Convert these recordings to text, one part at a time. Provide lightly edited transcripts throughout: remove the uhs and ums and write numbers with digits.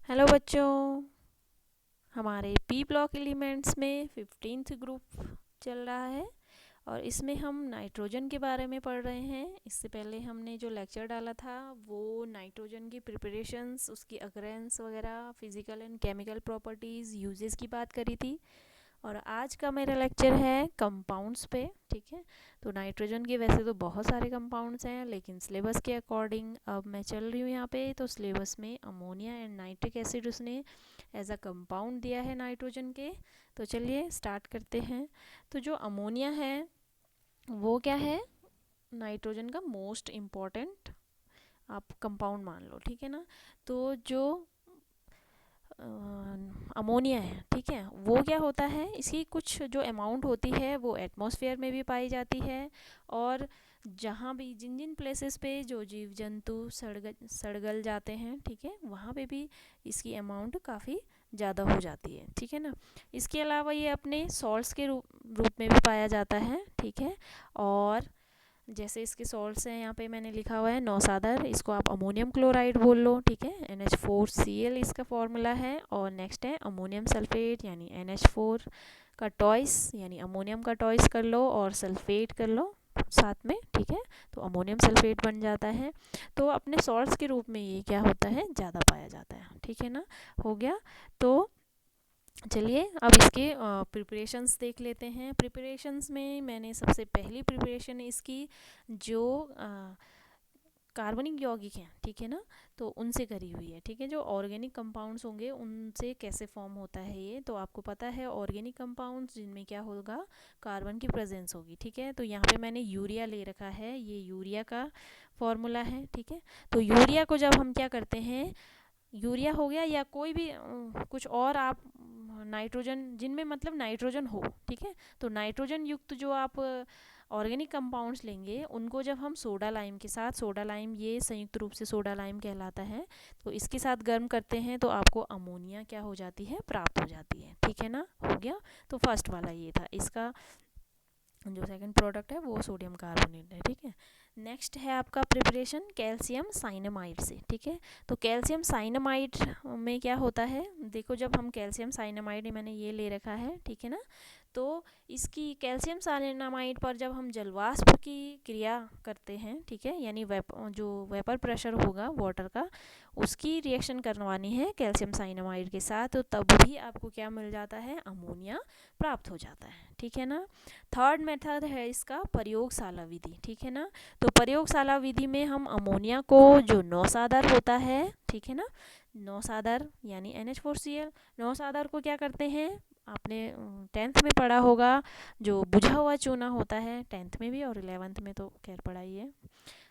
Hello बच्चों, हमारे P block elements में 15th ग्रुप चल रहा है और इसमें हम नाइट्रोजन के बारे में पढ़ रहे हैं। इससे पहले हमने जो लेक्चर डाला था वो नाइट्रोजन की प्रिपरेशंस, उसकी अकरेंस वगैरह, physical and chemical properties, uses की बात करी थी। और आज का मेरा लेक्चर है कंपाउंड्स पे। ठीक है, तो नाइट्रोजन के वैसे तो बहुत सारे कंपाउंड्स हैं, लेकिन सिलेबस के अकॉर्डिंग अब मैं चल रही हूँ यहाँ पे। तो सिलेबस में अमोनिया एंड नाइट्रिक एसिड उसने एज अ कंपाउंड दिया है नाइट्रोजन के। तो चलिए स्टार्ट करते हैं। तो जो अमोनिया है वो क्या है, नाइट्रोजन का मोस्ट इम्पॉर्टेंट आप कंपाउंड मान लो। ठीक है ना। तो जो अमोनिया है, ठीक है, वो क्या होता है, इसकी कुछ जो अमाउंट होती है वो एटमॉस्फेयर में भी पाई जाती है। और जहाँ भी जिन जिन प्लेसेस पे जो जीव जंतु सड़गल जाते हैं, ठीक है, वहाँ पे भी इसकी अमाउंट काफ़ी ज़्यादा हो जाती है। ठीक है ना। इसके अलावा ये अपने सॉल्ट्स के रूप में भी पाया जाता है। ठीक है। और जैसे इसके सॉल्ट्स हैं, यहाँ पे मैंने लिखा हुआ है नौसादर, इसको आप अमोनियम क्लोराइड बोल लो। ठीक है, NH4Cl इसका फॉर्मूला है। और नेक्स्ट है अमोनियम सल्फेट यानी NH4 का टॉइस, यानी अमोनियम का टॉइस कर लो और सल्फेट कर लो साथ में। ठीक है, तो अमोनियम सल्फेट बन जाता है। तो अपने सॉल्ट्स के रूप में ये क्या होता है, ज़्यादा पाया जाता है। ठीक है ना, हो गया। तो चलिए अब इसके प्रिपरेशंस देख लेते हैं। प्रिपरेशंस में मैंने सबसे पहली प्रिपरेशन इसकी जो कार्बनिक यौगिक हैं, ठीक है ना, तो उनसे करी हुई है। ठीक है, जो ऑर्गेनिक कंपाउंड्स होंगे उनसे कैसे फॉर्म होता है ये तो आपको पता है। ऑर्गेनिक कंपाउंड्स जिनमें क्या होगा, कार्बन की प्रेजेंस होगी। ठीक है, तो यहाँ पे मैंने यूरिया ले रखा है, ये यूरिया का फॉर्मूला है। ठीक है, तो यूरिया को जब हम क्या करते हैं, यूरिया हो गया या कोई भी कुछ और आप नाइट्रोजन जिनमें मतलब नाइट्रोजन हो, ठीक है, तो नाइट्रोजन युक्त जो आप ऑर्गेनिक कंपाउंड्स लेंगे उनको जब हम सोडा लाइम के साथ, सोडा लाइम ये संयुक्त रूप से सोडा लाइम कहलाता है, तो इसके साथ गर्म करते हैं तो आपको अमोनिया क्या हो जाती है, प्राप्त हो जाती है। ठीक है ना, हो गया। तो फर्स्ट वाला ये था, इसका जो सेकंड प्रोडक्ट है वो सोडियम कार्बोनेट है। ठीक है, नेक्स्ट है आपका प्रिपरेशन कैल्शियम साइनामाइड से। ठीक है, तो कैल्शियम साइनामाइड में क्या होता है, देखो जब हम कैल्शियम साइनामाइड, मैंने ये ले रखा है, ठीक है ना, तो इसकी कैल्शियम साइनामाइड पर जब हम जलवाष्प की क्रिया करते हैं, ठीक है, यानी जो वेपर प्रेशर होगा वाटर का, उसकी रिएक्शन करवानी है कैल्शियम साइनामाइड के साथ, तो तब भी आपको क्या मिल जाता है, अमोनिया प्राप्त हो जाता है। ठीक है ना। थर्ड मेथड है इसका प्रयोगशाला विधि। ठीक है ना, तो प्रयोगशाला विधि में हम अमोनिया को जो नौसादर होता है, ठीक है ना, नौसादर यानी NH4Cl, नौसादर को क्या करते हैं, आपने 10th में पढ़ा होगा, जो बुझा हुआ चूना होता है, 10th में भी और 11th में तो खैर पढ़ाई है।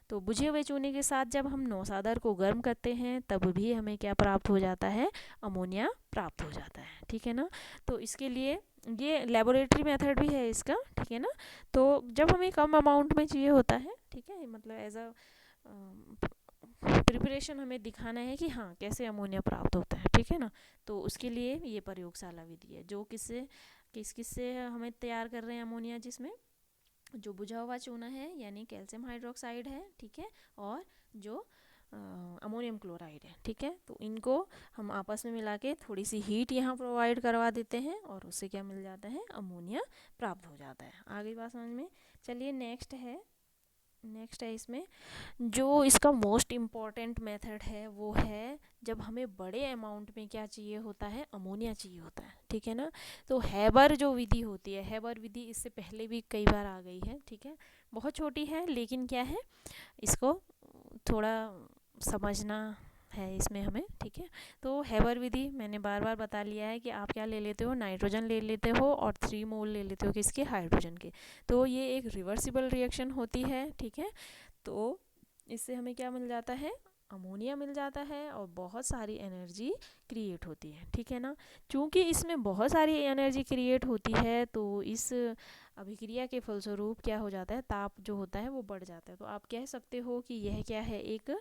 तो बुझे हुए चूने के साथ जब हम नौसादर को गर्म करते हैं तब भी हमें क्या प्राप्त हो जाता है, अमोनिया प्राप्त हो जाता है। ठीक है ना, तो इसके लिए ये लेबोरेटरी मेथड भी है इसका। ठीक है ना, तो जब हमें कम अमाउंट में चाहिए होता है, ठीक है, मतलब एज अ प्रिपरेशन हमें दिखाना है कि हाँ कैसे अमोनिया प्राप्त होता है। ठीक है ना, तो उसके लिए ये प्रयोगशाला विधि है, जो किससे हमें तैयार कर रहे हैं अमोनिया, जिसमें जो बुझा हुआ चूना है यानी कैल्शियम हाइड्रोक्साइड है, ठीक है, और जो अमोनियम क्लोराइड है। ठीक है, तो इनको हम आपस में मिला के थोड़ी सी हीट यहाँ प्रोवाइड करवा देते हैं और उससे क्या मिल जाता है, अमोनिया प्राप्त हो जाता है। आगे बात समझ में। चलिए नेक्स्ट है इसमें जो इसका मोस्ट इम्पॉर्टेंट मेथड है वो है जब हमें बड़े अमाउंट में क्या चाहिए होता है, अमोनिया चाहिए होता है। ठीक है ना, तो हैबर जो विधि होती है, हैबर विधि इससे पहले भी कई बार आ गई है। ठीक है, बहुत छोटी है लेकिन क्या है, इसको थोड़ा समझना है इसमें हमें। ठीक है, तो हैबर विधि मैंने बार बार बता लिया है कि आप क्या ले लेते हो, नाइट्रोजन ले लेते हो और 3 मोल ले लेते हो किसके, हाइड्रोजन के। तो ये एक रिवर्सिबल रिएक्शन होती है। ठीक है, तो इससे हमें क्या मिल जाता है, अमोनिया मिल जाता है और बहुत सारी एनर्जी क्रिएट होती है। ठीक है ना, चूँकि इसमें बहुत सारी एनर्जी क्रिएट होती है तो इस अभिक्रिया के फलस्वरूप क्या हो जाता है, ताप जो होता है वो बढ़ जाता है। तो आप कह सकते हो कि यह क्या है, एक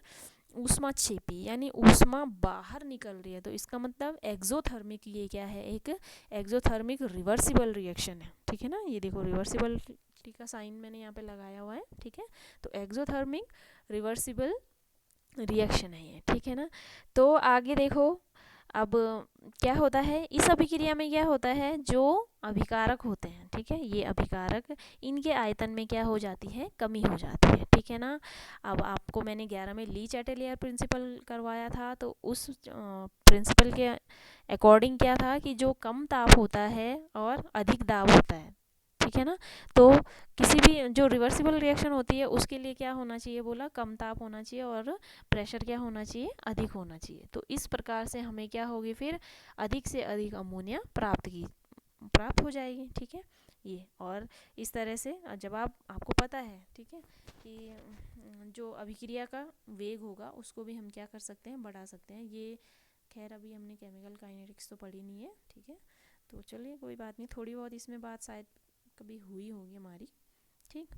ऊष्माक्षेपी, यानी ऊष्मा बाहर निकल रही है, तो इसका मतलब एक्सोथर्मिक, ये क्या है, एक एक्सोथर्मिक रिवर्सिबल रिएक्शन है। ठीक है ना, ये देखो रिवर्सिबल का साइन मैंने यहाँ पे लगाया हुआ है। ठीक है, तो एक्सोथर्मिक रिवर्सिबल रिएक्शन है ये। ठीक है ना, तो आगे देखो, अब क्या होता है इस अभिक्रिया में, क्या होता है जो अभिकारक होते हैं, ठीक है, ये अभिकारक, इनके आयतन में क्या हो जाती है, कमी हो जाती है, ठीक है ना। अब आपको मैंने 11 में ली चैटेलियर प्रिंसिपल करवाया था, तो उस प्रिंसिपल के अकॉर्डिंग क्या था कि जो कम ताप होता है और अधिक दाब होता है, ठीक है ना, तो किसी भी जो रिवर्सिबल रिएक्शन होती है उसके लिए क्या होना चाहिए, बोला कम ताप होना चाहिए और प्रेशर क्या होना चाहिए, अधिक होना चाहिए। तो इस प्रकार से हमें क्या होगी, फिर अधिक से अधिक अमोनिया प्राप्त हो जाएगी, ठीक है। ये और इस तरह से जब आपको पता है, ठीक है, कि जो अभिक्रिया का वेग होगा उसको भी हम क्या कर सकते हैं, बढ़ा सकते हैं। ये खैर अभी हमने केमिकल काइनेटिक्स तो पढ़ी नहीं है, ठीक है, तो चलिए कोई बात नहीं, थोड़ी बहुत इसमें बात शायद कभी हुई होगी हमारी, ठीक।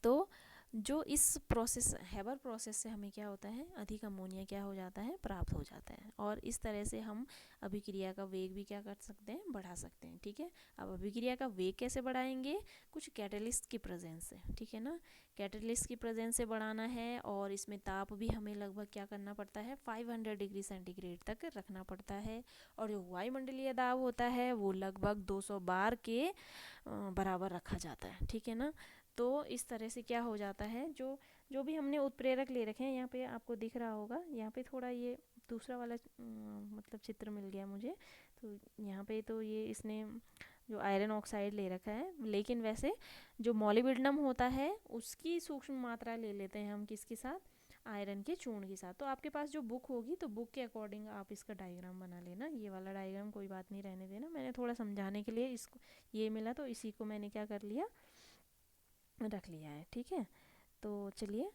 तो जो इस प्रोसेस हैबर प्रोसेस से हमें क्या होता है, अधिक अमोनिया क्या हो जाता है, प्राप्त हो जाता है, और इस तरह से हम अभिक्रिया का वेग भी क्या कर सकते हैं, बढ़ा सकते हैं, ठीक है। अब अभिक्रिया का वेग कैसे बढ़ाएंगे, कुछ कैटलिस्ट की प्रेजेंस से, ठीक है ना, कैटलिस्ट की प्रेजेंस से बढ़ाना है, और इसमें ताप भी हमें लगभग क्या करना पड़ता है, 500 डिग्री सेंटीग्रेड तक रखना पड़ता है, और जो वायुमंडलीय दाब होता है वो लगभग 200 बार के बराबर रखा जाता है, ठीक है ना। तो इस तरह से क्या हो जाता है, जो जो भी हमने उत्प्रेरक ले रखे हैं, यहाँ पे आपको दिख रहा होगा, यहाँ पे थोड़ा ये दूसरा वाला मतलब चित्र मिल गया मुझे, तो यहाँ पे तो ये इसने जो आयरन ऑक्साइड ले रखा है, लेकिन वैसे जो मॉलिब्डेनम होता है उसकी सूक्ष्म मात्रा ले लेते हैं हम किसके साथ, आयरन के चूर्ण के साथ। तो आपके पास जो बुक होगी तो बुक के अकॉर्डिंग आप इसका डायग्राम बना लेना, ये वाला डायग्राम कोई बात नहीं रहने देना, मैंने थोड़ा समझाने के लिए इसको ये मिला तो इसी को मैंने क्या कर लिया, रख लिया है, ठीक है। तो चलिए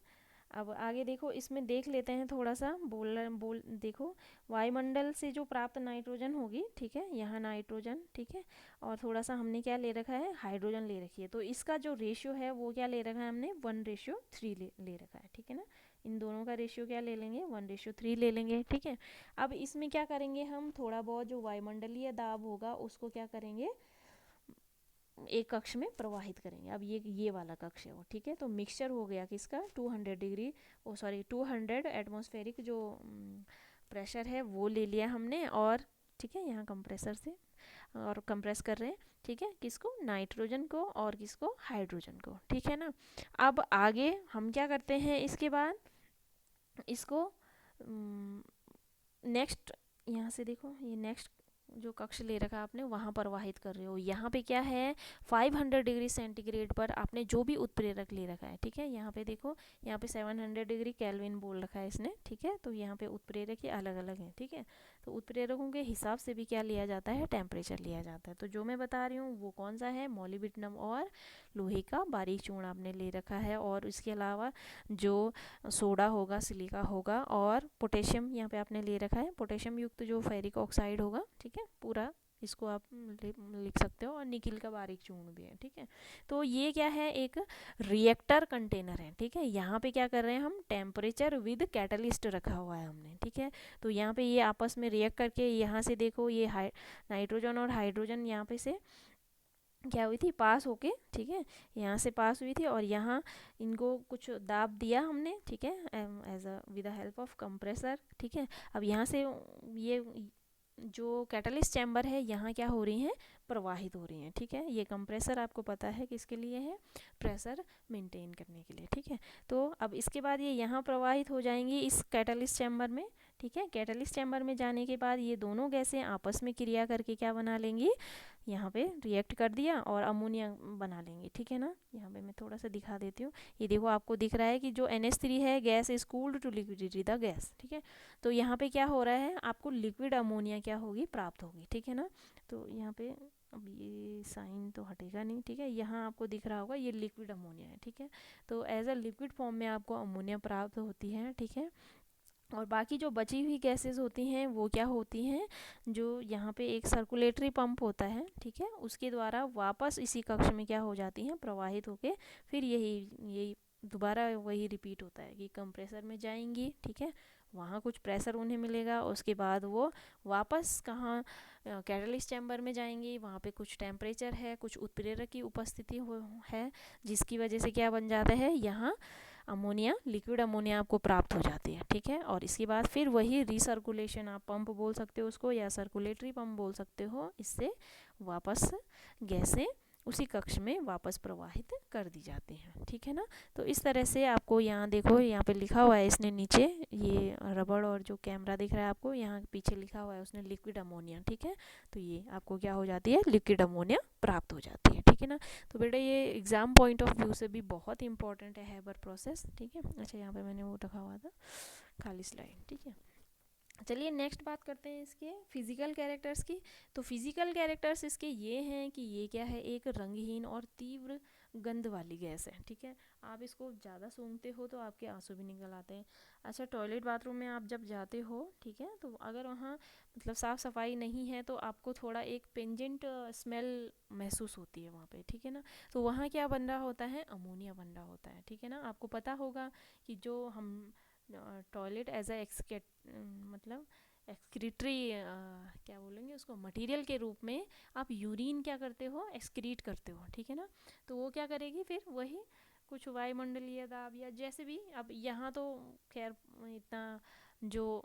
अब आगे देखो, इसमें देख लेते हैं थोड़ा सा, बोल देखो, वायुमंडल से जो प्राप्त नाइट्रोजन होगी, ठीक है, यहाँ नाइट्रोजन, ठीक है, और थोड़ा सा हमने क्या ले रखा है, हाइड्रोजन ले रखी है, तो इसका जो रेशियो है वो क्या ले रखा है हमने, 1:3 ले रखा है, ठीक है ना। इन दोनों का रेशियो क्या ले लेंगे, 1:3 ले लेंगे, ठीक है। अब इसमें क्या करेंगे हम, थोड़ा बहुत जो वायुमंडलीय दाब होगा उसको क्या करेंगे, एक कक्ष में प्रवाहित करेंगे। अब ये वाला कक्ष है वो, ठीक है, तो मिक्सचर हो गया किसका, 200 डिग्री 200 एटमॉस्फेरिक जो प्रेशर है वो ले लिया हमने, और ठीक है, यहाँ कंप्रेसर से और कंप्रेस कर रहे हैं, ठीक है, किसको, नाइट्रोजन को, और किसको, हाइड्रोजन को, ठीक है ना। अब आगे हम क्या करते हैं, इसके बाद इसको नेक्स्ट, यहाँ से देखो ये नेक्स्ट जो कक्ष ले रखा आपने वहाँ प्रवाहित कर रहे हो, यहाँ पे क्या है, 500 डिग्री सेंटीग्रेड पर आपने जो भी उत्प्रेरक ले रखा है, ठीक है, यहाँ पे देखो, यहाँ पे 700 डिग्री केल्विन बोल रखा है इसने, ठीक है, तो यहाँ पे उत्प्रेरक ये अलग अलग हैं, ठीक है, तो उत्प्रेरकों के हिसाब से भी क्या लिया जाता है, टेम्परेचर लिया जाता है। तो जो मैं बता रही हूँ वो कौन सा है, मॉलिब्डेनम और लोहे का बारीक चूर्ण आपने ले रखा है, और इसके अलावा जो सोडा होगा, सिलिका होगा, और पोटेशियम यहाँ पे आपने ले रखा है, पोटेशियम युक्त जो फेरिक ऑक्साइड होगा, ठीक है, पूरा इसको आप लिख सकते हो, और निकिल का बारीक चूर्ण भी है, ठीक है। तो ये क्या है, एक रिएक्टर कंटेनर है, ठीक है, यहाँ पे क्या कर रहे हैं हम, टेम्परेचर विद कैटलिस्ट रखा हुआ है हमने, ठीक है। तो यहाँ पे ये आपस में रिएक्ट करके, यहाँ से देखो ये नाइट्रोजन और हाइड्रोजन यहाँ पे से क्या हुई थी, पास होके, ठीक है, यहाँ से पास हुई थी, और यहाँ इनको कुछ दाब दिया हमने, ठीक है, as a with the help of compressor, ठीक है। अब यहाँ से ये जो कैटलिस्ट चैम्बर है यहाँ क्या हो रही हैं, प्रवाहित हो रही हैं, ठीक है। ये कंप्रेसर आपको पता है किसके लिए है, प्रेशर मेंटेन करने के लिए, ठीक है। तो अब इसके बाद ये यहाँ प्रवाहित हो जाएंगी इस कैटलिस्ट चैम्बर में, ठीक है। कैटलिस्ट चैम्बर में जाने के बाद ये दोनों गैसें आपस में क्रिया करके क्या बना लेंगी, यहाँ पे रिएक्ट कर दिया और अमोनिया बना लेंगे, ठीक है ना। यहाँ पे मैं थोड़ा सा दिखा देती हूँ, ये देखो आपको दिख रहा है कि जो NH3 है, gas is cooled to liquidity the gas, ठीक है। तो यहाँ पे क्या हो रहा है, आपको लिक्विड अमोनिया क्या होगी, प्राप्त होगी, ठीक है ना। तो यहाँ पे अब ये साइन तो हटेगा नहीं, ठीक है, यहाँ आपको दिख रहा होगा ये लिक्विड अमोनिया है, ठीक है। तो एज अ लिक्विड फॉर्म में आपको अमोनिया प्राप्त होती है, ठीक है। और बाकी जो बची हुई गैसेस होती हैं वो क्या होती हैं, जो यहाँ पे एक सर्कुलेटरी पंप होता है, ठीक है, उसके द्वारा वापस इसी कक्ष में क्या हो जाती हैं, प्रवाहित होके फिर यही दोबारा वही रिपीट होता है कि कंप्रेसर में जाएंगी, ठीक है, वहाँ कुछ प्रेशर उन्हें मिलेगा, उसके बाद वो वापस कहाँ, कैटलिस्ट चैम्बर में जाएंगी, वहाँ पे कुछ टेम्परेचर है, कुछ उत्प्रेरक की उपस्थिति है, जिसकी वजह से क्या बन जाता है, यहाँ अमोनिया, लिक्विड अमोनिया आपको प्राप्त हो जाती है, ठीक है। और इसके बाद फिर वही रिसर्कुलेशन, आप पंप बोल सकते हो उसको या सर्कुलेटरी पंप बोल सकते हो, इससे वापस गैसें उसी कक्ष में वापस प्रवाहित कर दी जाती हैं, ठीक है ना। तो इस तरह से आपको यहाँ देखो, यहाँ पे लिखा हुआ है इसने नीचे, ये रबड़ और जो कैमरा दिख रहा है आपको, यहाँ पीछे लिखा हुआ है उसने लिक्विड अमोनिया, ठीक है। तो ये आपको क्या हो जाती है, लिक्विड अमोनिया प्राप्त हो जाती है, ठीक है ना। तो बेटा ये एग्जाम पॉइंट ऑफ व्यू से भी बहुत इंपॉर्टेंट है हैबर प्रोसेस, ठीक है। अच्छा, यहाँ पे मैंने वो रखा हुआ था खाली स्लाइड, ठीक है। चलिए नेक्स्ट बात करते हैं इसके फिजिकल कैरेक्टर्स की। तो फिजिकल कैरेक्टर्स इसके ये हैं कि ये क्या है, एक रंगहीन और तीव्र गंध वाली गैस है, ठीक है। आप इसको ज़्यादा सूंघते हो तो आपके आंसू भी निकल आते हैं। अच्छा, टॉयलेट बाथरूम में आप जब जाते हो, ठीक है, तो अगर वहाँ मतलब साफ़ सफाई नहीं है तो आपको थोड़ा एक पेंजेंट स्मेल महसूस होती है वहाँ पे, ठीक है ना। तो वहाँ क्या बन रहा होता है, अमोनिया बन रहा होता है, ठीक है ना। आपको पता होगा कि जो हम टॉयलेट एज ए मतलब एक्सक्रीटरी क्या बोलेंगे उसको, मटेरियल के रूप में आप यूरिन क्या करते हो, एक्सक्रीट करते हो, ठीक है ना। तो वो क्या करेगी फिर, वही कुछ वायुमंडलीय दाब या जैसे भी, अब यहाँ तो खैर इतना जो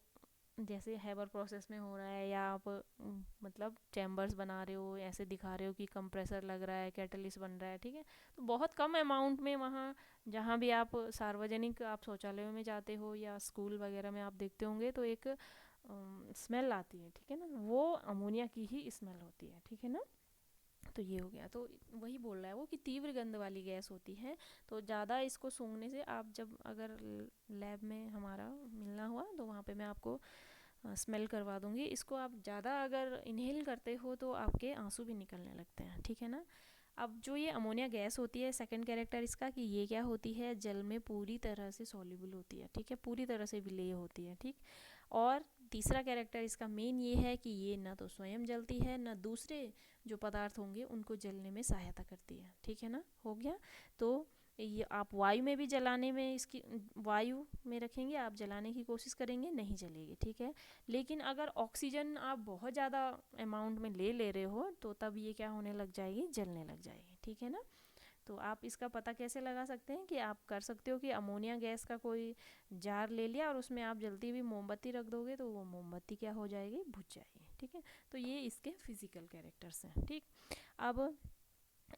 जैसे हैबर प्रोसेस में हो रहा है, या आप मतलब चैम्बर्स बना रहे हो, ऐसे दिखा रहे हो कि कंप्रेसर लग रहा है, कैटलिस्ट बन रहा है, ठीक है। तो बहुत कम अमाउंट में वहाँ जहाँ भी आप सार्वजनिक आप शौचालयों में जाते हो या स्कूल वगैरह में आप देखते होंगे तो एक स्मेल आती है, ठीक है ना, वो अमोनिया की ही स्मेल होती है, ठीक है ना। तो ये हो गया, तो वही बोल रहा है वो कि तीव्र गंध वाली गैस होती है। तो ज़्यादा इसको सूंघने से, आप जब अगर लैब में हमारा मिलना हुआ तो वहाँ पे मैं आपको स्मेल करवा दूंगी। इसको आप ज़्यादा अगर इनहेल करते हो तो आपके आंसू भी निकलने लगते हैं, ठीक है ना। अब जो ये अमोनिया गैस होती है, सेकंड कैरेक्टर इसका कि ये क्या होती है, जल में पूरी तरह से सॉल्युबल होती है, ठीक है, पूरी तरह से विलेय होती है, ठीक। और तीसरा कैरेक्टर इसका मेन ये है कि ये ना तो स्वयं जलती है, ना दूसरे जो पदार्थ होंगे उनको जलने में सहायता करती है, ठीक है ना, हो गया। तो ये आप वायु में भी जलाने में, इसकी वायु में रखेंगे आप, जलाने की कोशिश करेंगे, नहीं जलेगी, ठीक है। लेकिन अगर ऑक्सीजन आप बहुत ज़्यादा अमाउंट में ले रहे हो तो तब ये क्या होने लग जाएगी, जलने लग जाएगी, ठीक है ना। तो आप इसका पता कैसे लगा सकते हैं कि आप कर सकते हो कि अमोनिया गैस का कोई जार ले लिया और उसमें आप जल्दी भी मोमबत्ती रख दोगे तो वो मोमबत्ती क्या हो जाएगी, बुझ जाएगी, ठीक है। तो ये इसके फिजिकल कैरेक्टर्स हैं, ठीक। अब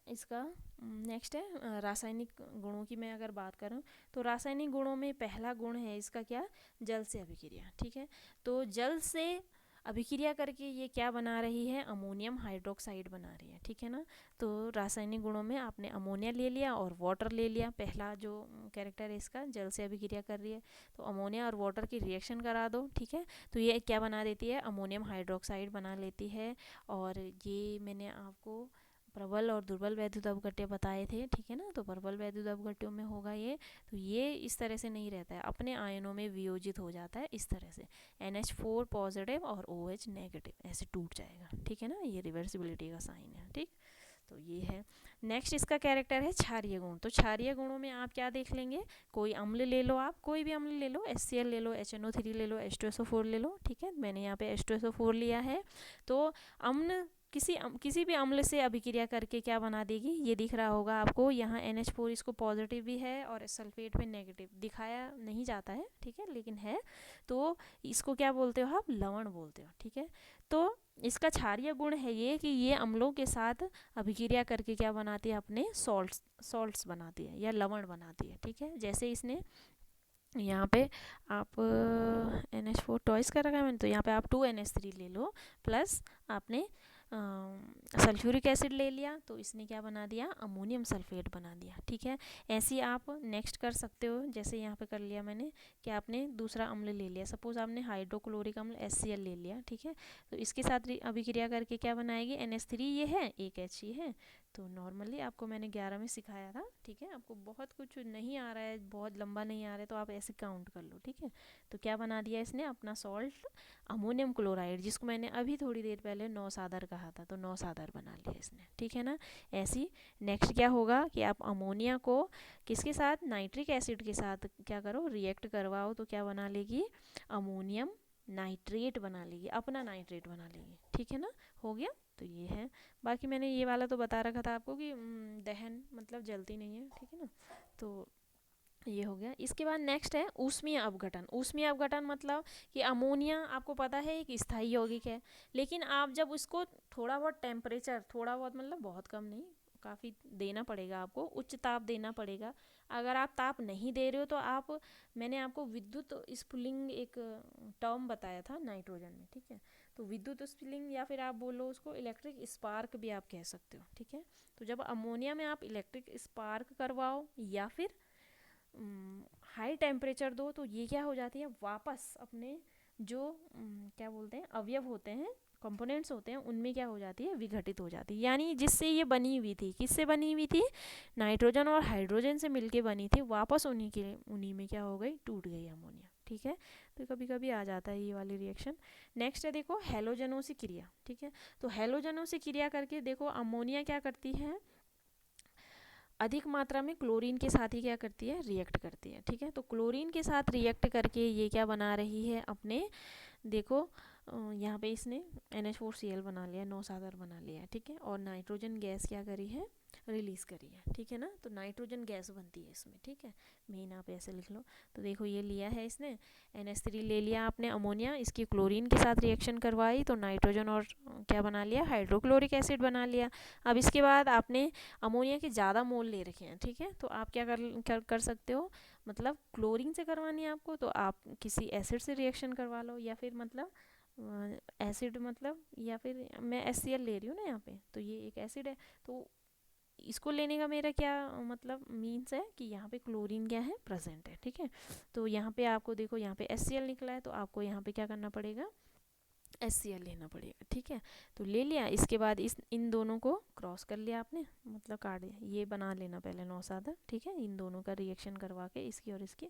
इसका नेक्स्ट है रासायनिक गुणों की मैं अगर बात करूं तो रासायनिक गुणों में पहला गुण है इसका क्या, जल से अभिक्रिया, ठीक है। तो जल से अभिक्रिया करके ये क्या बना रही है, अमोनियम हाइड्रोक्साइड बना रही है, ठीक है ना। तो रासायनिक गुणों में आपने अमोनिया ले लिया और वाटर ले लिया, पहला जो कैरेक्टर है इसका, जल से अभिक्रिया कर रही है, तो अमोनिया और वाटर की रिएक्शन करा दो, ठीक है। तो ये क्या बना देती है, अमोनियम हाइड्रोक्साइड बना लेती है। और ये मैंने आपको प्रबल और दुर्बल वैद्युत अपघट्य बताए थे, ठीक है ना। तो प्रबल वैद्युत अपघट्यों में होगा ये, तो ये इस तरह से नहीं रहता है, अपने आयनों में वियोजित हो जाता है इस तरह से, NH4 पॉजिटिव और OH नेगेटिव ऐसे टूट जाएगा, ठीक है ना। ये रिवर्सिबिलिटी का साइन है, ठीक। तो ये है। नेक्स्ट इसका कैरेक्टर है क्षारीय गुण। तो क्षारीय गुणों में आप क्या देख लेंगे, कोई अम्ल ले लो, आप कोई भी अम्ल ले लो, HCl ले लो, HNO3 ले लो, H2SO4 ले लो, ठीक है। मैंने यहाँ पे H2SO4 लिया है। तो अम्ल किसी भी अम्ल से अभिक्रिया करके क्या बना देगी, ये दिख रहा होगा आपको यहाँ NH4 इसको पॉजिटिव भी है और सल्फेट में नेगेटिव, दिखाया नहीं जाता है, ठीक है, लेकिन है। तो इसको क्या बोलते हो आप, लवण बोलते हो, ठीक है। तो इसका क्षारीय गुण है ये कि ये अम्लों के साथ अभिक्रिया करके क्या बनाती है, अपने सॉल्ट्स बनाती है या लवण बनाती है, ठीक है। जैसे इसने यहाँ पे आप NH4 टॉइस कर रखा है मैंने, तो यहाँ पे आप 2NH3 ले लो, प्लस आपने सल्फ्यूरिक एसिड ले लिया, तो इसने क्या बना दिया, अमोनियम सल्फेट बना दिया, ठीक है। ऐसे आप नेक्स्ट कर सकते हो, जैसे यहाँ पे कर लिया मैंने कि आपने दूसरा अम्ल ले लिया, सपोज आपने हाइड्रोक्लोरिक अम्ल HCl ले लिया, ठीक है। तो इसके साथ अभिक्रिया करके क्या बनाएगी, NH3 ये है, एक H ये है। तो नॉर्मली आपको मैंने 11 में सिखाया था, ठीक है। आपको बहुत कुछ नहीं आ रहा है, बहुत लंबा नहीं आ रहा है, तो आप ऐसे काउंट कर लो, ठीक है। तो क्या बना दिया इसने, अपना सॉल्ट अमोनियम क्लोराइड, जिसको मैंने अभी थोड़ी देर पहले नौसादर कहा था, तो नौसादर बना लिया इसने, ठीक है ना। ऐसी नेक्स्ट क्या होगा कि आप अमोनिया को किसके साथ, नाइट्रिक एसिड के साथ क्या करो, रिएक्ट करवाओ, तो क्या बना लेगी, अमोनियम नाइट्रेट बना लेगी, अपना नाइट्रेट बना लेगी, ठीक है ना, हो गया। तो ये है। बाकी मैंने ये वाला तो बता रखा था आपको कि दहन मतलब जलती नहीं है, ठीक है ना। तो ये हो गया। इसके बाद नेक्स्ट है ऊष्मीय अपघटन। ऊष्मीय अपघटन मतलब कि अमोनिया आपको पता है एक स्थायी यौगिक है, लेकिन आप जब उसको थोड़ा बहुत टेम्परेचर, थोड़ा बहुत मतलब बहुत कम नहीं, काफ़ी देना पड़ेगा आपको, उच्च ताप देना पड़ेगा। अगर आप ताप नहीं दे रहे हो तो आप, मैंने आपको विद्युत स्फुलिंग एक टर्म बताया था नाइट्रोजन में, ठीक है। तो विद्युत स्फुलिंग या फिर आप बोलो उसको इलेक्ट्रिक स्पार्क भी आप कह सकते हो, ठीक है। तो जब अमोनिया में आप इलेक्ट्रिक स्पार्क करवाओ या फिर हाई टेम्परेचर दो, तो ये क्या हो जाती है, वापस अपने जो क्या बोलते हैं अवयव होते हैं, कंपोनेंट्स होते हैं, उनमें क्या हो जाती है, विघटित हो जाती है। यानी जिससे ये बनी हुई थी, किससे बनी हुई थी, नाइट्रोजन और हाइड्रोजन से मिलके बनी थी, वापस उन्हीं में क्या हो गई, टूट गई अमोनिया, ठीक है। तो कभी कभी आ जाता है ये वाली रिएक्शन। नेक्स्ट है देखो हैलोजनों से क्रिया, ठीक है। तो हैलोजनों से क्रिया करके देखो अमोनिया क्या करती है, अधिक मात्रा में क्लोरीन के साथ ही क्या करती है, रिएक्ट करती है, ठीक है। तो क्लोरीन के साथ रिएक्ट करके ये क्या बना रही है अपने, देखो यहाँ पे इसने NH4Cl बना लिया, नौसादर बना लिया, ठीक है। और नाइट्रोजन गैस क्या करी है, रिलीज करी है, ठीक है ना। तो नाइट्रोजन गैस बनती है इसमें, ठीक है। मेन आप ऐसे लिख लो। तो देखो ये लिया है इसने NH3 ले लिया आपने अमोनिया, इसकी क्लोरीन के साथ रिएक्शन करवाई तो नाइट्रोजन और क्या बना लिया, हाइड्रोक्लोरिक एसिड बना लिया। अब इसके बाद आपने अमोनिया के ज़्यादा मोल ले रखे हैं, ठीक है। तो आप क्या कर सकते हो, मतलब क्लोरीन से करवानी है आपको तो आप किसी एसिड से रिएक्शन करवा लो, या फिर मतलब एसिड मतलब, या फिर मैं HCl ले रही हूँ ना यहाँ पे, तो ये एक एसिड है। तो इसको लेने का मेरा क्या मतलब मीन्स है कि यहाँ पे क्लोरीन क्या है, प्रेजेंट है, ठीक है। तो यहाँ पे आपको देखो यहाँ पे HCl निकला है, तो आपको यहाँ पे क्या करना पड़ेगा, HCl लेना पड़ेगा, ठीक है। तो ले लिया, इसके बाद इन दोनों को क्रॉस कर लिया आपने, मतलब काट दिया, ये बना लेना पहले नौसादर, ठीक है। इन दोनों का रिएक्शन करवा के इसकी और इसकी,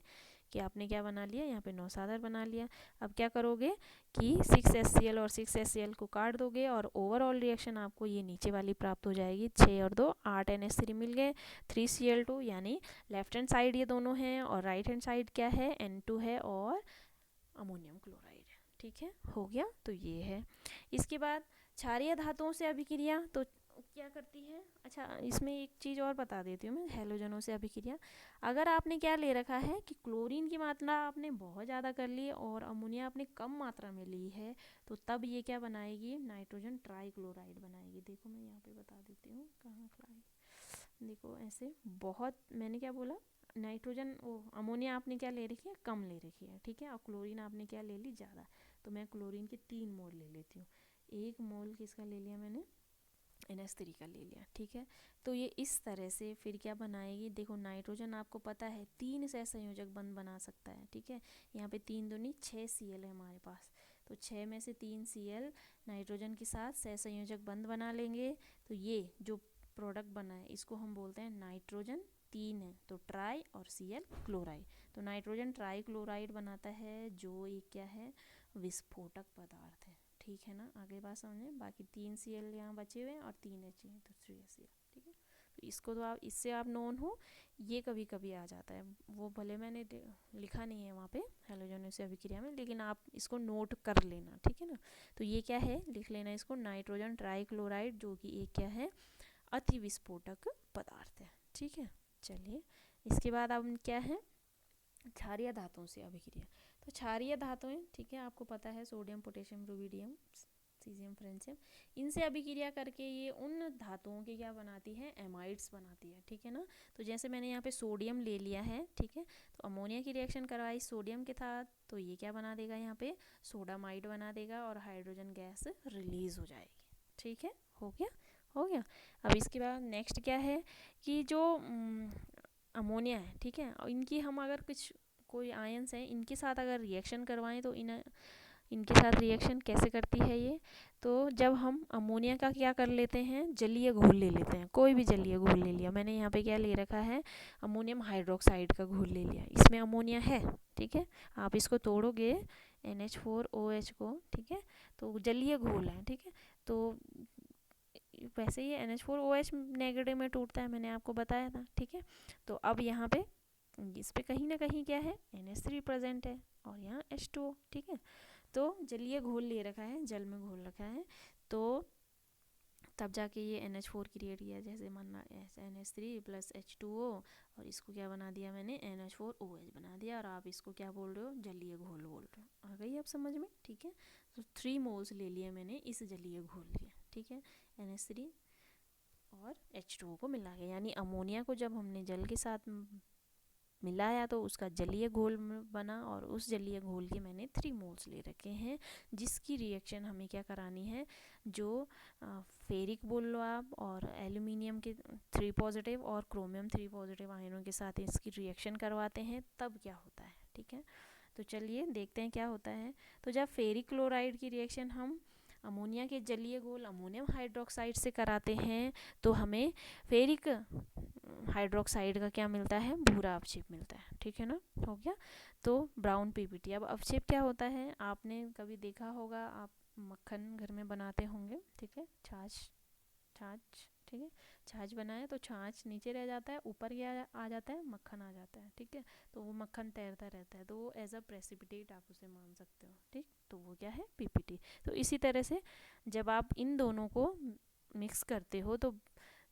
कि आपने क्या बना लिया, यहाँ पे नौसादर बना लिया। अब क्या करोगे कि 6HCl और 6HCl को काट दोगे और ओवरऑल रिएक्शन आपको ये नीचे वाली प्राप्त हो जाएगी, 6 और 2 8 NH3 मिल गए, 3Cl2, यानी लेफ्ट हैंड साइड ये दोनों हैं और राइट हैंड साइड क्या है, N2 है और अमोनियम क्लोराइड है, ठीक है, हो गया। तो ये है। इसके बाद क्षारीय धातुओं से अभिक्रिया तो क्या करती है, अच्छा इसमें एक चीज़ और बता देती हूँ मैं, हैलोजनों से अभिक्रिया, अगर आपने क्या ले रखा है कि क्लोरीन की मात्रा आपने बहुत ज़्यादा कर ली और अमोनिया आपने कम मात्रा में ली है, तो तब ये क्या बनाएगी, नाइट्रोजन ट्राइक्लोराइड बनाएगी। देखो मैं यहाँ पे बता देती हूँ कहाँ क्लाइड, देखो ऐसे बहुत, मैंने क्या बोला, नाइट्रोजन ओ अमोनिया आपने क्या ले रखी है, कम ले रखी है, ठीक है। और क्लोरीन आपने क्या ले ली, ज़्यादा। तो मैं क्लोरीन के 3 मोल ले लेती हूँ, 1 मोल किसका ले लिया मैंने, NH3 का ले लिया, ठीक है। तो ये इस तरह से फिर क्या बनाएगी, देखो नाइट्रोजन आपको पता है 3 सहसंयोजक बंध बना सकता है, ठीक है। यहाँ पे 3 दूनी 6 Cl है हमारे पास, तो 6 में से 3 Cl नाइट्रोजन के साथ सहसंयोजक बंध बना लेंगे। तो ये जो प्रोडक्ट बना है इसको हम बोलते हैं नाइट्रोजन 3 है तो ट्राई और Cl क्लोराइड। तो नाइट्रोजन ट्राई क्लोराइड बनाता है, जो एक क्या है, विस्फोटक पदार्थ है, ठीक है ना। आगे बात समझे, बाकी 3 Cl यहाँ बचे हुए हैं और 3 H है तो 3HCl, ठीक है। तो इसको तो आप, इससे आप नोन हो, ये कभी कभी आ जाता है, वो भले मैंने लिखा नहीं है वहाँ पे हैलोजनों से अभिक्रिया में, लेकिन आप इसको नोट कर लेना, ठीक है ना। तो ये क्या है, लिख लेना इसको, नाइट्रोजन ट्राइक्लोराइड, जो कि एक क्या है, अति विस्फोटक पदार्थ है, ठीक है। चलिए इसके बाद अब क्या है, क्षारीय धातुओं से अभिक्रिया। तो क्षारीय धातुएं, ठीक है, आपको पता है sodium potassium rubidium caesium francium, इनसे अभिक्रिया करके ये उन धातुओं के क्या बनाती है, एमाइड्स बनाती है, ठीक है ना। तो जैसे मैंने यहाँ पे सोडियम ले लिया है, ठीक है, तो अमोनिया की रिएक्शन करवाई सोडियम के साथ, तो ये क्या बना देगा, यहाँ पे सोडामाइड बना देगा और हाइड्रोजन गैस रिलीज हो जाएगी, ठीक है, हो गया, हो गया। अब इसके बाद नेक्स्ट क्या है कि जो अमोनिया है, ठीक है, और इनकी हम अगर कुछ कोई आयंस हैं इनके साथ अगर रिएक्शन करवाएं तो इनके साथ रिएक्शन कैसे करती है ये, तो जब हम अमोनिया का क्या कर लेते हैं, जलीय घोल ले लेते हैं, कोई भी जलीय घोल ले लिया, मैंने यहाँ पे क्या ले रखा है, अमोनियम हाइड्रोक्साइड का घोल ले लिया, इसमें अमोनिया है, ठीक है। आप इसको तोड़ोगे NH4OH को, ठीक है, तो जलीय घोल है, ठीक है। तो वैसे ही NH4OH नेगेटिव में टूटता है, मैंने आपको बताया था, ठीक है। तो अब यहाँ पे इस पे कहीं ना कहीं क्या है, NH3 प्रेजेंट है और यहाँ H2O, ठीक है। तो जलीय घोल ले रखा है, जल में घोल रखा है, तो तब जाके ये NH4 क्रिएट किया, जैसे मानना NH3 प्लस H2O, और इसको क्या बना दिया मैंने, NH4OH बना दिया, और आप इसको क्या बोल रहे हो, जलीय घोल बोल रहे हो। आ गई आप समझ में, ठीक है। तो 3 मोल्स ले लिए मैंने इस जलीय घोल के, ठीक है। NH3 और H2O को मिला के, यानी अमोनिया को जब हमने जल के साथ मिलाया तो उसका जलीय घोल बना, और उस जलीय घोल के मैंने 3 मोल्स ले रखे हैं, जिसकी रिएक्शन हमें क्या करानी है, जो फेरिक बोल लो आप, और एल्यूमिनियम के 3 पॉजिटिव और क्रोमियम 3 पॉजिटिव आयनों के साथ इसकी रिएक्शन करवाते हैं, तब क्या होता है, ठीक है। तो चलिए देखते हैं क्या होता है। तो जब फेरिक क्लोराइड की रिएक्शन हम अमोनिया के जलीय घोल अमोनियम हाइड्रोक्साइड से कराते हैं, तो हमें फेरिक हाइड्रोक्साइड का क्या मिलता है, भूरा अवक्षेप मिलता है, ठीक है ना, हो गया। तो ब्राउन पीपीटी। अब अवक्षेप क्या होता है, आपने कभी देखा होगा, आप मक्खन घर में बनाते होंगे, ठीक है, छाछ, ठीक है, छाछ बनाए तो छाछ नीचे रह जाता है, ऊपर क्या आ जाता है, मक्खन आ जाता है, ठीक है। तो वो मक्खन तैरता रहता है, तो वो एज अ प्रेसिपिटेट आप उसे मान सकते हो, ठीक। तो वो क्या है, पीपीटी। तो इसी तरह से जब आप इन दोनों को मिक्स करते हो तो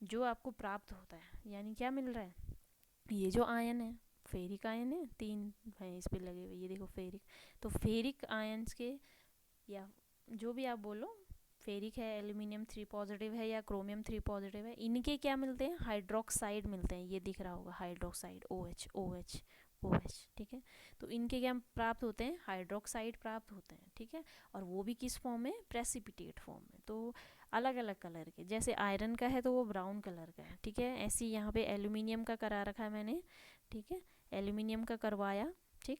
जो आपको प्राप्त होता है, यानी क्या मिल रहा है, ये जो आयन है, फेरिक आयन है, 3 है इस पे लगे हुए, ये देखो फेरिक। तो फेरिक आयन्स के, या जो भी आप बोलो, फेरिक है, एल्यूमिनियम 3 पॉजिटिव है, या क्रोमियम 3 पॉजिटिव है, इनके क्या मिलते हैं, हाइड्रोक्साइड मिलते हैं, ये दिख रहा होगा हाइड्रोक्साइड, OH OH OH, ठीक है। तो इनके क्या प्राप्त होते हैं, हाइड्रोक्साइड प्राप्त होते हैं, ठीक है। और वो भी किस फॉर्म में, प्रेसिपिटेट फॉर्म में। तो अलग अलग कलर के, जैसे आयरन का है तो वो ब्राउन कलर का है, ठीक है। ऐसे यहाँ पे एल्यूमिनियम का करा रखा है मैंने, ठीक है, एल्यूमिनियम का करवाया, ठीक,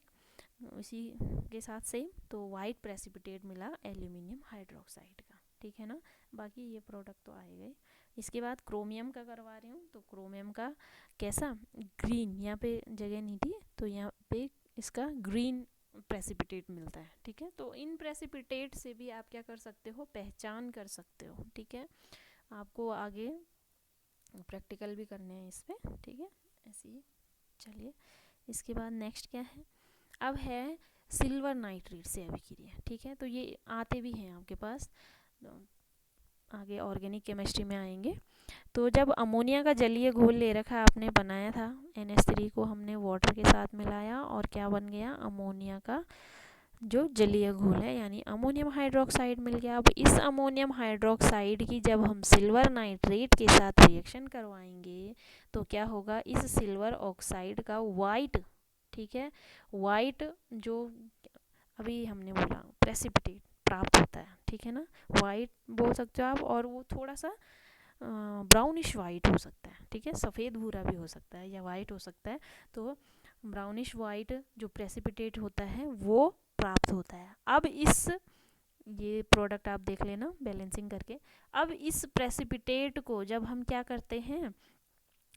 इसी के साथ सेम, तो वाइट प्रेसिपिटेट मिला एल्यूमिनियम हाइड्रोक्साइड का, ठीक है ना। बाकी ये प्रोडक्ट तो आए गए। इसके बाद क्रोमियम का करवा रही हूँ, तो क्रोमियम का कैसा, ग्रीन, यहाँ पे जगह नहीं थी तो यहाँ पे इसका ग्रीन प्रेसिपिटेट मिलता है, ठीक है। तो इन प्रेसिपिटेट से भी आप क्या कर सकते हो, पहचान कर सकते हो, ठीक है। आपको आगे प्रैक्टिकल भी करने हैं इस पर, ठीक है, ऐसे ही। चलिए इसके बाद नेक्स्ट क्या है, अब है सिल्वर नाइट्रेट से अभिक्रिया, ठीक है। तो ये आते भी हैं आपके पास, तो आगे ऑर्गेनिक केमिस्ट्री में आएंगे। तो जब अमोनिया का जलीय घोल ले रखा आपने बनाया था, NH3 को हमने वाटर के साथ मिलाया और क्या बन गया, अमोनिया का जो जलीय घोल है, यानी अमोनियम हाइड्रोक्साइड मिल गया। अब इस अमोनियम हाइड्रोक्साइड की जब हम सिल्वर नाइट्रेट के साथ रिएक्शन करवाएंगे तो क्या होगा, इस सिल्वर ऑक्साइड का वाइट, ठीक है, वाइट जो अभी हमने बोला प्रेसिपिटेट प्राप्त होता है, ठीक है ना, वाइट बोल सकते हो आप, और वो थोड़ा सा ब्राउनिश वाइट हो सकता है, ठीक है, सफ़ेद भूरा भी हो सकता है या वाइट हो सकता है। तो ब्राउनिश वाइट जो प्रेसिपिटेट होता है वो प्राप्त होता है। अब इस, ये प्रोडक्ट आप देख लेना बैलेंसिंग करके। अब इस प्रेसिपिटेट को जब हम क्या करते हैं,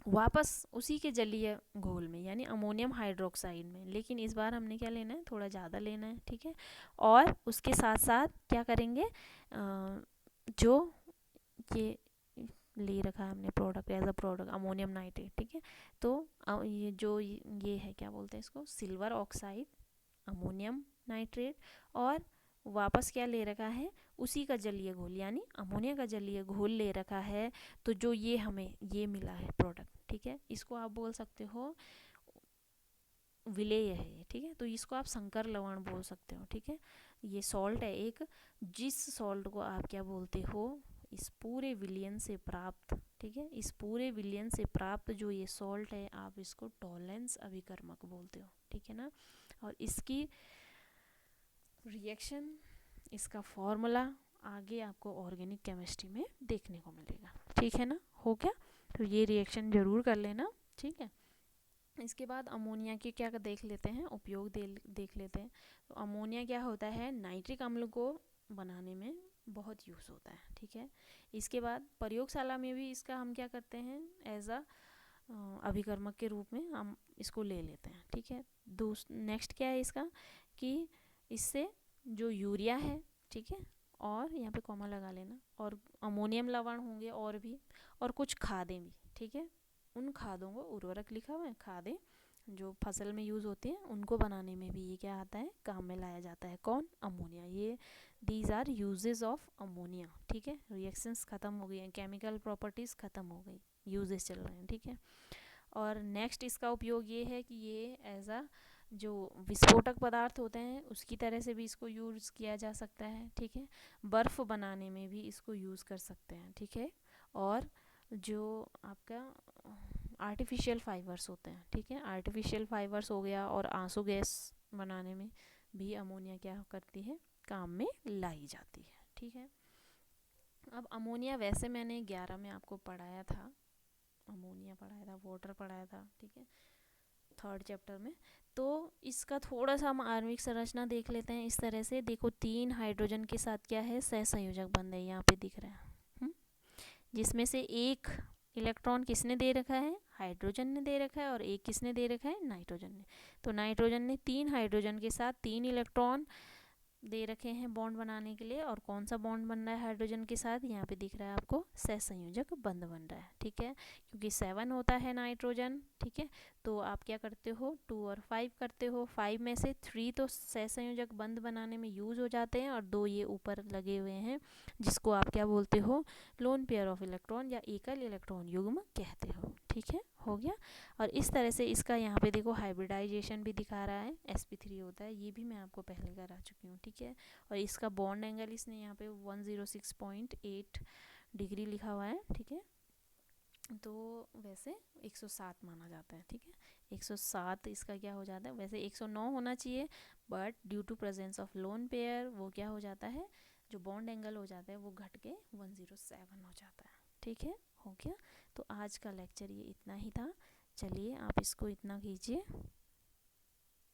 वापस उसी के जलीय घोल में, यानी अमोनियम हाइड्रोक्साइड में, लेकिन इस बार हमने क्या लेना है, थोड़ा ज़्यादा लेना है, ठीक है। और उसके साथ साथ क्या करेंगे, जो ये ले रखा है हमने product as a product ammonium nitrate, ठीक है। तो ये जो ये है, क्या बोलते हैं इसको, सिल्वर ऑक्साइड, अमोनियम नाइट्रेट, और वापस क्या ले रखा है, उसी का जलीय घोल, यानी अमोनिया का जलीय घोल ले रखा है। तो जो ये हमें ये मिला है प्रोडक्ट, ठीक है, इसको आप बोल सकते हो विलेय है ये, ठीक है। तो इसको आप संकर लवण बोल सकते हो, ठीक है। ये सॉल्ट है एक, जिस सॉल्ट को आप क्या बोलते हो, इस पूरे विलियन से प्राप्त, ठीक है, इस पूरे विलियन से प्राप्त जो ये सॉल्ट है, आप इसको टॉलेंस अभिकर्मक बोलते हो, ठीक है ना। और इसकी रिएक्शन, इसका फॉर्मूला आगे आपको ऑर्गेनिक केमिस्ट्री में देखने को मिलेगा, ठीक है ना, हो गया। तो ये रिएक्शन ज़रूर कर लेना, ठीक है। इसके बाद अमोनिया की क्या देख लेते हैं, उपयोग देख लेते हैं। तो अमोनिया क्या होता है, नाइट्रिक अम्ल को बनाने में बहुत यूज़ होता है, ठीक है। इसके बाद प्रयोगशाला में भी इसका हम क्या करते हैं, एज अ अभिकर्मक के रूप में हम इसको ले लेते हैं, ठीक है। नेक्स्ट क्या है इसका, कि इससे जो यूरिया है, ठीक है, और यहाँ पे कॉमा लगा लेना, और अमोनियम लवण होंगे और भी, और कुछ खादें भी, ठीक है। उन खादों को, उर्वरक लिखा हुआ है, खादें जो फसल में यूज़ होती हैं, उनको बनाने में भी ये क्या आता है, काम में लाया जाता है, कौन, अमोनिया। ये these are uses of ammonia, ठीक है। रिएक्शंस ख़त्म हो गई हैं, केमिकल प्रॉपर्टीज़ ख़त्म हो गई, यूजेस चल रहे हैं, ठीक है। और नेक्स्ट इसका उपयोग ये है कि ये एज अ जो विस्फोटक पदार्थ होते हैं उसकी तरह से भी इसको यूज़ किया जा सकता है, ठीक है। बर्फ़ बनाने में भी इसको यूज़ कर सकते हैं, ठीक है। और जो आपका आर्टिफिशियल फाइबर्स होते हैं, ठीक है, आर्टिफिशियल फाइबर्स हो गया, और आंसू गैस बनाने में भी अमोनिया क्या करती है, काम में लाई जाती है, ठीक है। अब अमोनिया वैसे मैंने 11 में आपको पढ़ाया था, अमोनिया पढ़ाया था, वाटर पढ़ाया था, ठीक है, थर्ड चैप्टर में। तो इसका थोड़ा सा हम आणविक संरचना देख लेते हैं। इस तरह से देखो, 3 हाइड्रोजन के साथ क्या है, सहसंयोजक बंध है, यहाँ पे दिख रहा है, जिसमें से एक इलेक्ट्रॉन किसने दे रखा है, हाइड्रोजन ने दे रखा है, और एक किसने दे रखा है, नाइट्रोजन ने। तो नाइट्रोजन ने 3 हाइड्रोजन के साथ 3 इलेक्ट्रॉन दे रखे हैं बॉन्ड बनाने के लिए। और कौन सा बॉन्ड बन रहा है हाइड्रोजन के साथ, यहाँ पे दिख रहा है आपको, सहसंयोजक बंध बन रहा है, ठीक है। क्योंकि 7 होता है नाइट्रोजन, ठीक है, तो आप क्या करते हो, 2 और 5 करते हो। 5 में से 3 तो सहसंयोजक बंध बनाने में यूज हो जाते हैं, और 2 ये ऊपर लगे हुए हैं, जिसको आप क्या बोलते हो, लोन पेयर ऑफ इलेक्ट्रॉन या एकल इलेक्ट्रॉन युग्म कहते हो, ठीक है, हो गया। और इस तरह से इसका यहाँ पे देखो हाइब्रिडाइजेशन भी दिखा रहा है, sp3 होता है, ये भी मैं आपको पहले करा चुकी हूँ, ठीक है। और इसका बॉन्ड एंगल इसने यहाँ पे 106.8 डिग्री लिखा हुआ है, ठीक है। तो वैसे 107 माना जाता है, ठीक है, 107 इसका क्या हो जाता है, वैसे 109 होना चाहिए, but due to presence of lone pair वो क्या हो जाता है, जो बॉन्ड एंगल हो जाता है वो घट के 107 हो जाता है, ठीक है, हो गया। तो आज का लेक्चर ये इतना ही था, चलिए आप इसको इतना कीजिए।